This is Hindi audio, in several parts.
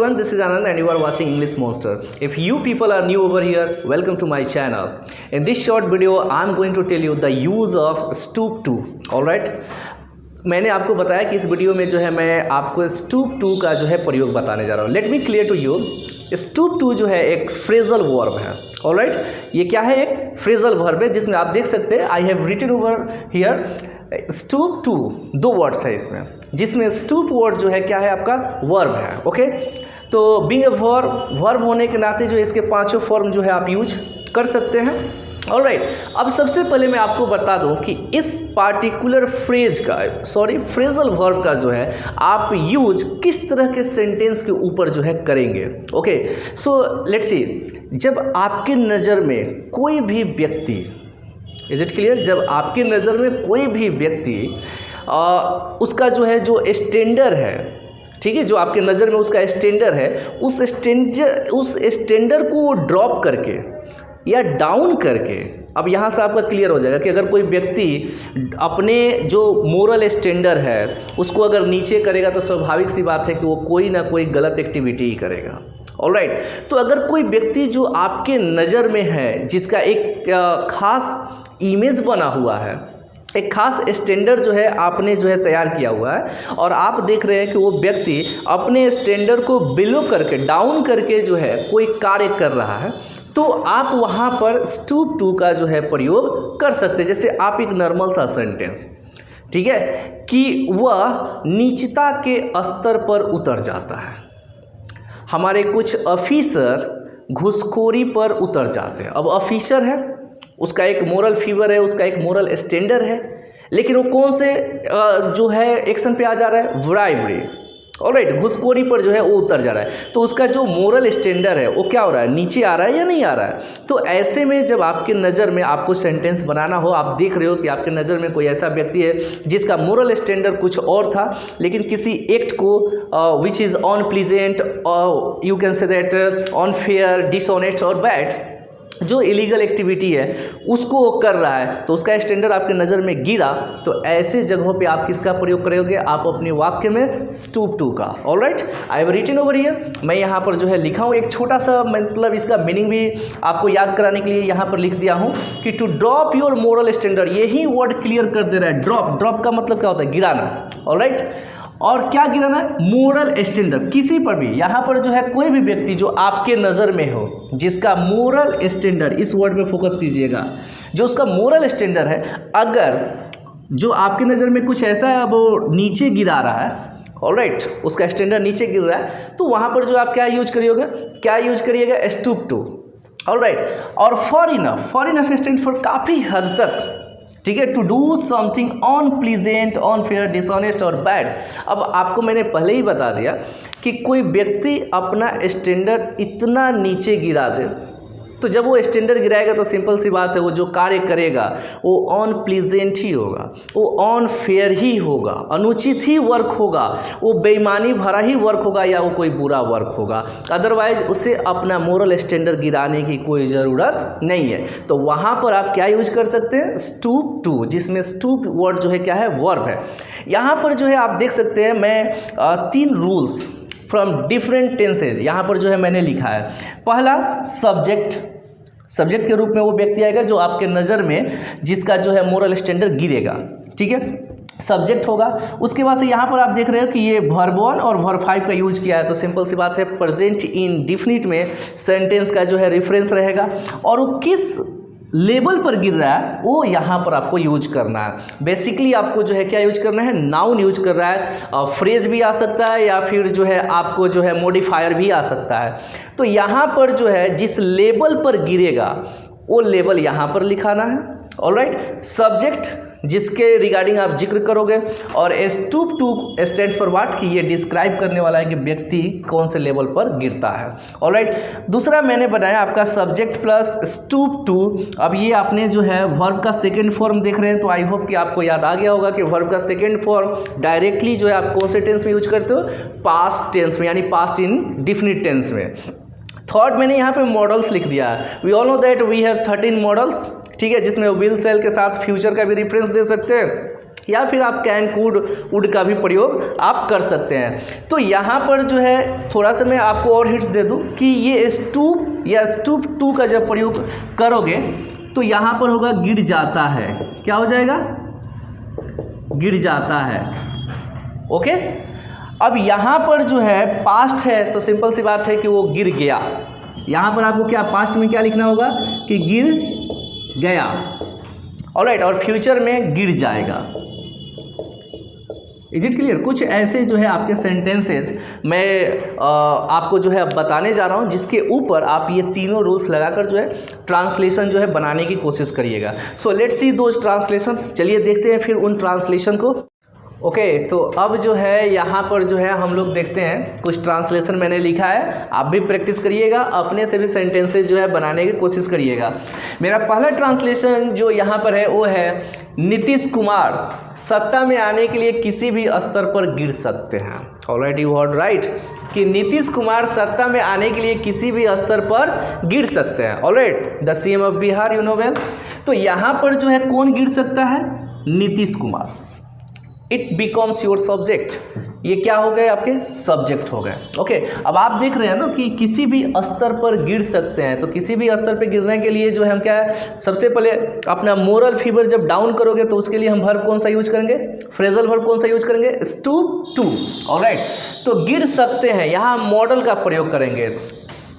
everyone, this is Anand and you are watching English Monster. If you people are new over here, welcome to my channel. In this short video, I am going to tell you the use of stoop to. Alright? मैंने आपको बताया कि इस वीडियो में जो है मैं आपको stoop to का जो है प्रयोग बताने जा रहा हूँ. Let me clear to you. stoop to जो है एक फ्रेजल वर्ब है. ऑलराइट, ये क्या है? एक फ्रेजल वर्ब है जिसमें आप देख सकते हैं I have written over here stoop to. दो वर्ड्स है इसमें, जिसमें stoop वर्ड जो है क्या है? आपका वर्ब है. ओके, तो बीइंग अ वर्ब होने के नाते जो इसके पांचों फॉर्म जो है आप यूज कर सकते हैं. ऑलराइट, अब सबसे पहले मैं आपको बता दूं कि इस पार्टिकुलर फ्रेजल वर्ब का जो है आप यूज किस तरह के सेंटेंस के ऊपर जो है करेंगे. Okay, so let's see. जब आपके नज़र में कोई भी व्यक्ति, इज इट क्लियर? जब आपके नज़र में कोई भी व्यक्ति उसका जो है जो स्टैंडर्ड है, ठीक है, जो आपके नज़र में उसका स्टैंडर्ड है, उस स्टैंडर्ड को ड्रॉप करके या डाउन करके, अब यहाँ से आपका क्लियर हो जाएगा कि अगर कोई व्यक्ति अपने जो मोरल स्टैंडर्ड है उसको अगर नीचे करेगा तो स्वाभाविक सी बात है कि वो कोई ना कोई गलत एक्टिविटी ही करेगा. ऑलराइट, तो अगर कोई व्यक्ति जो आपके नज़र में है, जिसका एक खास इमेज बना हुआ है, एक खास स्टैंडर्ड जो है आपने जो है तैयार किया हुआ है, और आप देख रहे हैं कि वो व्यक्ति अपने स्टैंडर्ड को बिलो करके, डाउन करके जो है कोई कार्य कर रहा है, तो आप वहाँ पर stoop to का जो है प्रयोग कर सकते हैं. जैसे आप एक नॉर्मल सा सेंटेंस, ठीक है, कि वह नीचता के स्तर पर उतर जाता है. हमारे कुछ ऑफिसर घूसखोरी पर उतर जाते हैं. अब ऑफिसर है, उसका एक मोरल फीवर है, उसका एक मोरल स्टैंडर्ड है, लेकिन वो कौन से जो है एक्शन पे आ जा रहा है? ब्राइबरी. ऑलराइट, घूसखोरी पर जो है वो उतर जा रहा है. तो उसका जो मोरल स्टैंडर्ड है वो क्या हो रहा है? नीचे आ रहा है या नहीं आ रहा है? तो ऐसे में जब आपके नज़र में आपको सेंटेंस बनाना हो, आप देख रहे हो कि आपके नज़र में कोई ऐसा व्यक्ति है जिसका मोरल स्टैंडर्ड कुछ और था, लेकिन किसी एक्ट को which is unpleasant, you can say that unfair, dishonest और बैड, जो इलीगल एक्टिविटी है उसको वो कर रहा है, तो उसका स्टैंडर्ड आपके नज़र में गिरा, तो ऐसे जगहों पे आप किसका प्रयोग करोगे? आप अपने वाक्य में stoop to का. Alright, I have written over here. मैं यहाँ पर जो है लिखा हूँ, एक छोटा सा मतलब इसका मीनिंग भी आपको याद कराने के लिए यहाँ पर लिख दिया हूँ कि to drop your moral standard. यही वर्ड क्लियर कर दे रहा है. ड्रॉप का मतलब क्या होता है? गिराना. ऑलराइट, और क्या गिराना है? Moral standard. किसी पर भी, यहाँ पर जो है कोई भी व्यक्ति जो आपके नज़र में हो, जिसका मोरल स्टैंडर्ड, इस वर्ड पे फोकस कीजिएगा, जो उसका मोरल स्टैंडर्ड है, अगर जो आपके नज़र में कुछ ऐसा है वो नीचे गिरा रहा है, ऑलराइट, उसका स्टैंडर्ड नीचे गिर रहा है, तो वहाँ पर जो आप क्या यूज करिएगा? stoop to. ऑलराइट, और फॉर इनफ स्टैंड फॉर काफ़ी हद तक, ठीक है, to do something unpleasant, unfair, dishonest और बैड. अब आपको मैंने पहले ही बता दिया कि कोई व्यक्ति अपना स्टैंडर्ड इतना नीचे गिरा दे, तो जब वो स्टैंडर्ड गिराएगा तो सिंपल सी बात है, वो जो कार्य करेगा वो अनप्लीजेंट ही होगा, वो अनफेयर ही होगा, अनुचित ही वर्क होगा, वो बेईमानी भरा ही वर्क होगा, या वो कोई बुरा वर्क होगा. अदरवाइज उसे अपना मोरल स्टैंडर्ड गिराने की कोई ज़रूरत नहीं है. तो वहाँ पर आप क्या यूज कर सकते हैं? stoop to, जिसमें stoop वर्ड जो है क्या है? वर्ब है. यहाँ पर जो है आप देख सकते हैं, मैं 3 रूल्स फ्रॉम डिफरेंट टेंसेज यहाँ पर जो है मैंने लिखा है. पहला, सब्जेक्ट के रूप में वो व्यक्ति आएगा जो आपके नज़र में, जिसका जो है मोरल स्टैंडर्ड गिरेगा, ठीक है, सब्जेक्ट होगा. उसके बाद से यहाँ पर आप देख रहे हो कि ये वर्ब 1 और वर्ब 5 का यूज किया है, तो सिंपल सी बात है, प्रेजेंट इंडेफिनिट में सेंटेंस का जो है रेफरेंस रहेगा, और वो किस लेवल पर गिर रहा है वो यहाँ पर आपको यूज करना है. बेसिकली आपको जो है क्या यूज करना है? नाउन यूज कर रहा है. फ्रेज भी आ सकता है, या फिर जो है आपको जो है मॉडिफायर भी आ सकता है. तो यहाँ पर जो है जिस लेवल पर गिरेगा वो लेवल यहाँ पर लिखाना है. ऑलराइट, सब्जेक्ट जिसके रिगार्डिंग आप जिक्र करोगे, और stoop to stands for what, कि ये डिस्क्राइब करने वाला है कि व्यक्ति कौन से लेवल पर गिरता है. ऑलराइट, दूसरा मैंने बनाया आपका सब्जेक्ट प्लस stoop to. अब ये आपने जो है वर्ब का सेकेंड फॉर्म देख रहे हैं, तो आई होप कि आपको याद आ गया होगा कि वर्ब का सेकेंड फॉर्म डायरेक्टली जो है आप कौन से टेंस में यूज करते हो? पास्ट टेंस में, यानी पास्ट इंडेफिनिट टेंस में. थर्ड, मैंने यहाँ पे मॉडल्स लिख दिया है. We all know that we have 13 modals, ठीक है, जिसमें विल सेल के साथ फ्यूचर का भी रेफरेंस दे सकते हैं. या फिर आप कैन, कुड, वुड का भी प्रयोग आप कर सकते हैं। तो यहाँ पर जो है थोड़ा सा मैं आपको और हिंट्स दे दूँ कि ये स्टूप या स्टूप टू का जब प्रयोग करोगे तो यहाँ पर होगा गिर जाता है। क्या हो जाएगा? गिर जाता है। ओके, अब यहाँ पर जो है पास्ट है तो सिंपल सी बात है कि वो गिर गया। यहाँ पर आपको क्या पास्ट में क्या लिखना होगा कि गिर गया। ऑलराइट, और फ्यूचर में गिर जाएगा। Is it clear? कुछ ऐसे जो है आपके सेंटेंसेस मैं आपको जो है अब बताने जा रहा हूँ, जिसके ऊपर आप ये तीनों रूल्स लगाकर जो है ट्रांसलेशन जो है बनाने की कोशिश करिएगा। So let's see those translation. चलिए देखते हैं फिर उन ट्रांसलेशन को। ओके, तो अब जो है यहाँ पर जो है हम लोग देखते हैं कुछ ट्रांसलेशन मैंने लिखा है, आप भी प्रैक्टिस करिएगा, अपने से भी सेंटेंसेस जो है बनाने की कोशिश करिएगा। मेरा पहला ट्रांसलेशन जो यहाँ पर है वो है नीतीश कुमार सत्ता में आने के लिए किसी भी स्तर पर गिर सकते हैं। ऑलराइट, यू हर्ड राइट कि नीतीश कुमार सत्ता में आने के लिए किसी भी स्तर पर गिर सकते हैं। Alright, the CM of Bihar, you know well. तो यहाँ पर जो है कौन गिर सकता है? Nitish Kumar. It becomes your subject. ये क्या हो गए? आपके सब्जेक्ट हो गए। ओके, अब आप देख रहे हैं ना कि किसी भी स्तर पर गिर सकते हैं। तो किसी भी स्तर पर गिरने के लिए जो है हम क्या है, सबसे पहले अपना मोरल फीवर जब डाउन करोगे तो उसके लिए हम वर्ब कौन सा यूज करेंगे? फ्रेजल वर्ब कौन सा यूज करेंगे? Stoop to. ऑलराइट, तो गिर सकते हैं, यहाँ मॉडल का प्रयोग करेंगे।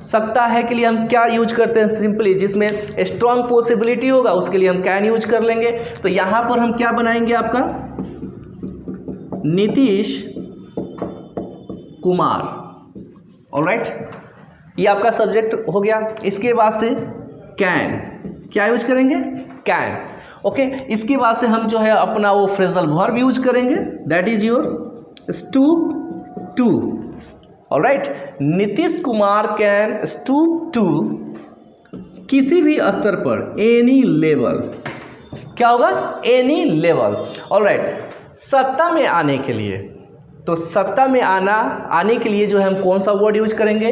सकता है के लिए हम क्या यूज करते हैं? सिंपली जिसमें स्ट्रॉन्ग पॉसिबिलिटी होगा उसके लिए हम कैन यूज कर लेंगे। तो यहाँ पर हम क्या बनाएंगे? आपका नीतीश कुमार। ऑलराइट, ये आपका सब्जेक्ट हो गया। इसके बाद से कैन, क्या यूज करेंगे? कैन। ओके, इसके बाद से हम जो है अपना वो फ्रेजल वर्ब यूज करेंगे, that is your stoop to. Alright, Nitish Kumar can stoop to किसी भी स्तर पर, एनी लेवल। क्या होगा? Any level. ऑलराइट, सत्ता में आने के लिए, तो सत्ता में आने के लिए जो है हम कौन सा वर्ड यूज करेंगे?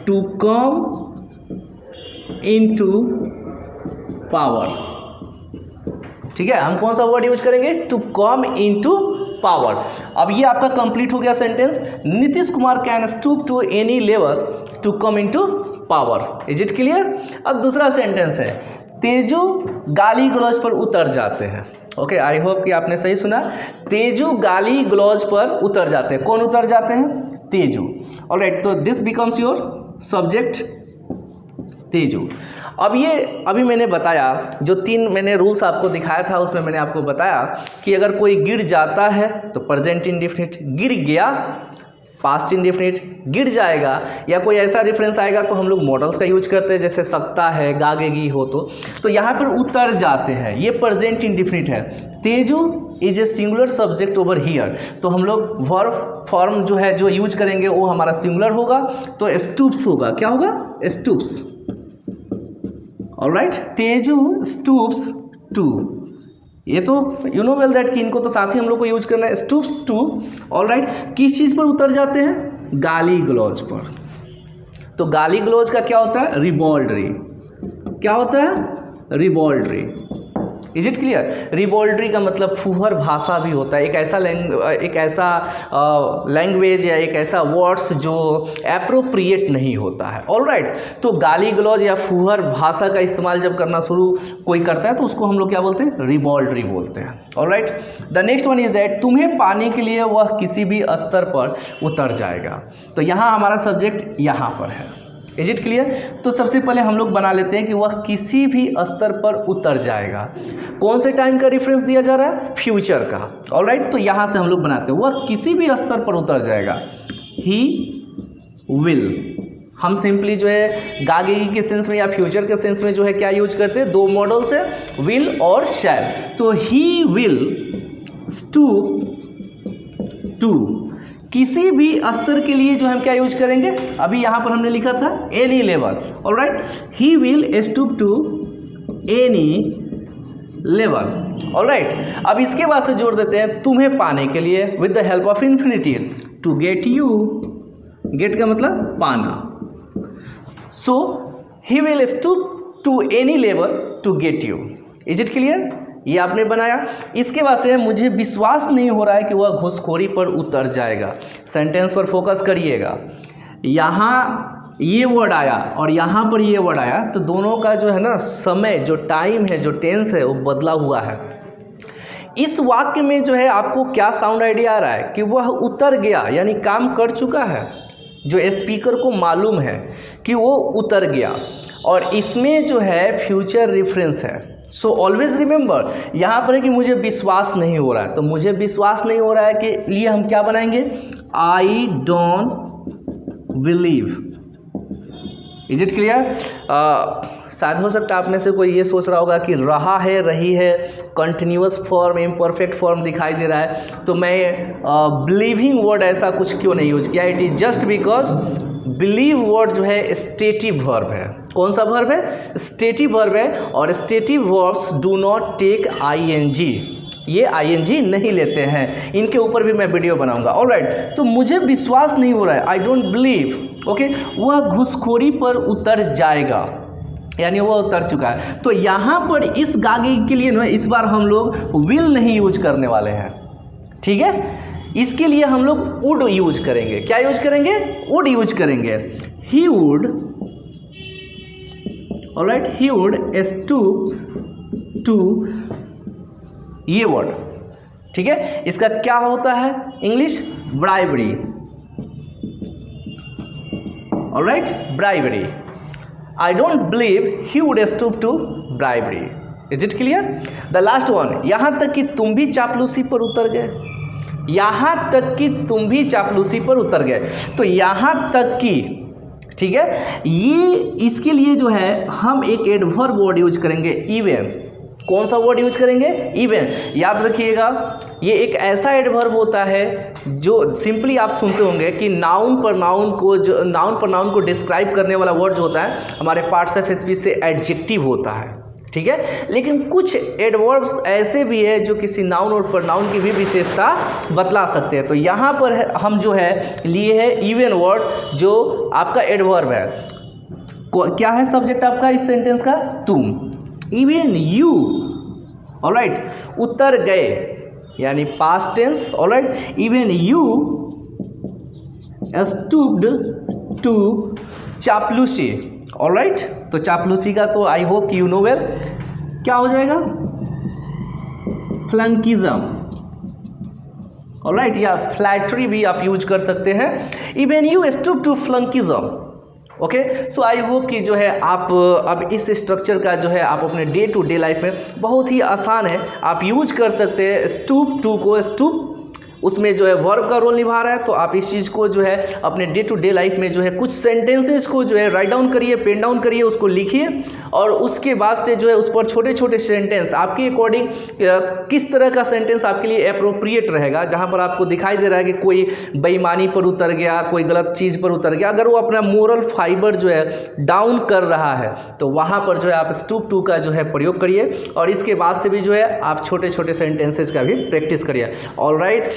To come into power. ठीक है, हम कौन सा वर्ड यूज करेंगे? To come into power. अब ये आपका कंप्लीट हो गया sentence. Nitish Kumar can stoop to any level to come into power. Is it clear? अब दूसरा सेंटेंस है तेजू गाली गलौज पर उतर जाते हैं। ओके, आई होप कि आपने सही सुना। तेजू गाली गलौज पर उतर जाते हैं। कौन उतर जाते हैं? तेजू। ऑलराइट, तो this becomes your subject, Teju. अब ये अभी मैंने बताया, जो तीन मैंने रूल्स आपको दिखाया था उसमें मैंने आपको बताया कि अगर कोई गिर जाता है तो प्रेजेंट इंडेफिनिट, गिर गया पास्ट इंडेफिनिट, गिर जाएगा या कोई ऐसा रेफरेंस आएगा तो हम लोग मॉडल्स का यूज करते हैं, जैसे सकता है, गागेगी हो। तो यहाँ पर उतर जाते हैं, ये प्रेजेंट इंडेफिनिट है। Teju is a singular subject over here, तो हम लोग वर्ब फॉर्म जो है जो यूज करेंगे वो हमारा सिंगुलर होगा, तो स्टूप्स होगा। क्या होगा? Stoops. Alright, Teju stoops to. ये तो यू नो वेल दैट कि इनको तो साथ ही हम लोग को यूज करना है, स्टूप्स टू। ऑलराइट, किस चीज़ पर उतर जाते हैं? गाली गलौज पर। तो गाली गलौज का क्या होता है? रिबॉल्ड्री। क्या होता है? Ribaldry. Is it clear? Ribaldry का मतलब फूहर भाषा भी होता है, एक ऐसा लैंग्वेज या एक ऐसा वर्ड्स जो एप्रोप्रिएट नहीं होता है। ऑलराइट, तो गाली गलौज या फूहर भाषा का इस्तेमाल जब करना शुरू कोई करता है तो उसको हम लोग क्या बोलते हैं? रिबॉल्ड्री बोलते हैं। Alright, the next one is that तुम्हें पाने के लिए वह किसी भी स्तर पर उतर जाएगा। तो यहाँ हमारा सब्जेक्ट यहाँ पर है। Is it clear? तो सबसे पहले हम लोग बना लेते हैं कि वह किसी भी स्तर पर उतर जाएगा। कौन से टाइम का रेफरेंस दिया जा रहा है? फ्यूचर का। ऑलराइट, तो यहाँ से हम लोग बनाते हैं वह किसी भी स्तर पर उतर जाएगा। ही विल, हम सिंपली जो है गागेगी के सेंस में या फ्यूचर के सेंस में जो है क्या यूज करते हैं? दो मॉडल्स है, विल और शैल। तो ही विल स्टूप टू, किसी भी स्तर के लिए जो हम क्या यूज करेंगे? अभी यहाँ पर हमने लिखा था any level. Alright, he will stoop to any level. Alright, अब इसके बाद से जोड़ देते हैं तुम्हें पाने के लिए with the help of infinitive, to get you. Get का मतलब पाना। So he will stoop to any level to get you. Is it clear? ये आपने बनाया। इसके बाद से मुझे विश्वास नहीं हो रहा है कि वह घूसखोरी पर उतर जाएगा। सेंटेंस पर फोकस करिएगा। यहाँ ये वर्ड आया और यहाँ पर ये वर्ड आया, तो दोनों का जो है ना समय, जो टाइम है, जो टेंस है, वो बदला हुआ है। इस वाक्य में जो है आपको क्या साउंड आइडिया आ रहा है कि वह उतर गया, यानी काम कर चुका है। जो स्पीकर को मालूम है कि वो उतर गया, और इसमें जो है फ्यूचर रेफरेंस है। सो ऑलवेज रिमेंबर, यहाँ पर है कि मुझे विश्वास नहीं हो रहा है, तो मुझे विश्वास नहीं हो रहा है के लिए हम क्या बनाएंगे? आई don't believe. Is it clear? शायद हो सकता है आप में से कोई ये सोच रहा होगा कि रहा है, रही है, कंटिन्यूअस फॉर्म, इम्परफेक्ट फॉर्म दिखाई दे रहा है, तो मैं बिलीविंग वर्ड ऐसा कुछ क्यों नहीं यूज किया? It is just because believe word जो है स्टेटिव वर्ब है। कौन सा वर्ब है? स्टेटिव वर्ब है, और stative verbs do not take ING. ये आईएनजी नहीं लेते हैं। इनके ऊपर भी मैं वीडियो बनाऊंगा। ऑलराइट, तो मुझे विश्वास नहीं हो रहा है, आई डोंट बिलीव, ओके, वह घूसखोरी पर उतर जाएगा, यानी वह उतर चुका है। तो यहाँ पर इस गागे के लिए ना इस बार हम लोग विल नहीं यूज करने वाले हैं, ठीक है? इसके लिए हम लोग वुड यूज करेंगे। क्या यूज करेंगे? वुड यूज करेंगे। He would, alright, he would stoop to, ये वर्ड, ठीक है? इसका क्या होता है English? Bribery. Alright, bribery. I don't believe he would stoop to bribery. Is it clear? The last one, यहां तक कि तुम भी चापलूसी पर उतर गए। यहां तक कि तुम भी चापलूसी पर उतर गए, तो यहां तक कि, ठीक है, ये इसके लिए जो है हम एक एडवर्ब वर्ड यूज करेंगे, इवन। कौन सा वर्ड यूज करेंगे? इवन। याद रखिएगा, ये एक ऐसा एडवर्ब होता है जो सिंपली आप सुनते होंगे कि नाउन पर नाउन को डिस्क्राइब करने वाला वर्ड जो होता है हमारे पार्ट्स ऑफ स्पीच से एडजेक्टिव होता है, ठीक है? लेकिन कुछ एडवर्ब्स ऐसे भी है जो किसी नाउन और प्रोनाउन की भी विशेषता बतला सकते हैं। तो यहाँ पर हम जो है लिए है इवन वर्ड, जो आपका एडवर्ब है। क्या है सब्जेक्ट आपका इस सेंटेंस का? तुम। इवन यू, ऑलराइट, उतर गए, यानी past tense. Alright, even you stooped to चापलूसी। ऑलराइट, तो चापलूसी का तो I hope you know well, क्या हो जाएगा? फ्लंकिज्म। ऑलराइट, या फ्लैटरी भी आप यूज कर सकते हैं। Even you stoop to flunkeyism. Okay, so I hope कि जो है आप अब इस स्ट्रक्चर का जो है आप अपने डे टू डे लाइफ में बहुत ही आसान है, आप यूज कर सकते हैं। स्टूप टू को, स्टूप उसमें जो है वर्ब का रोल निभा रहा है, तो आप इस चीज़ को जो है अपने डे टू डे लाइफ में जो है कुछ सेंटेंसेस को जो है राइट डाउन करिए, पेन डाउन करिए, उसको लिखिए, और उसके बाद से जो है उस पर छोटे छोटे सेंटेंस आपके अकॉर्डिंग किस तरह का सेंटेंस आपके लिए अप्रोप्रिएट रहेगा, जहाँ पर आपको दिखाई दे रहा है कि कोई बेईमानी पर उतर गया, कोई गलत चीज़ पर उतर गया, अगर वो अपना मोरल फाइबर जो है डाउन कर रहा है, तो वहाँ पर जो है आप स्टूप टू का जो है प्रयोग करिए, और इसके बाद से भी जो है आप छोटे छोटे सेंटेंसेस का भी प्रैक्टिस करिए। ऑलराइट,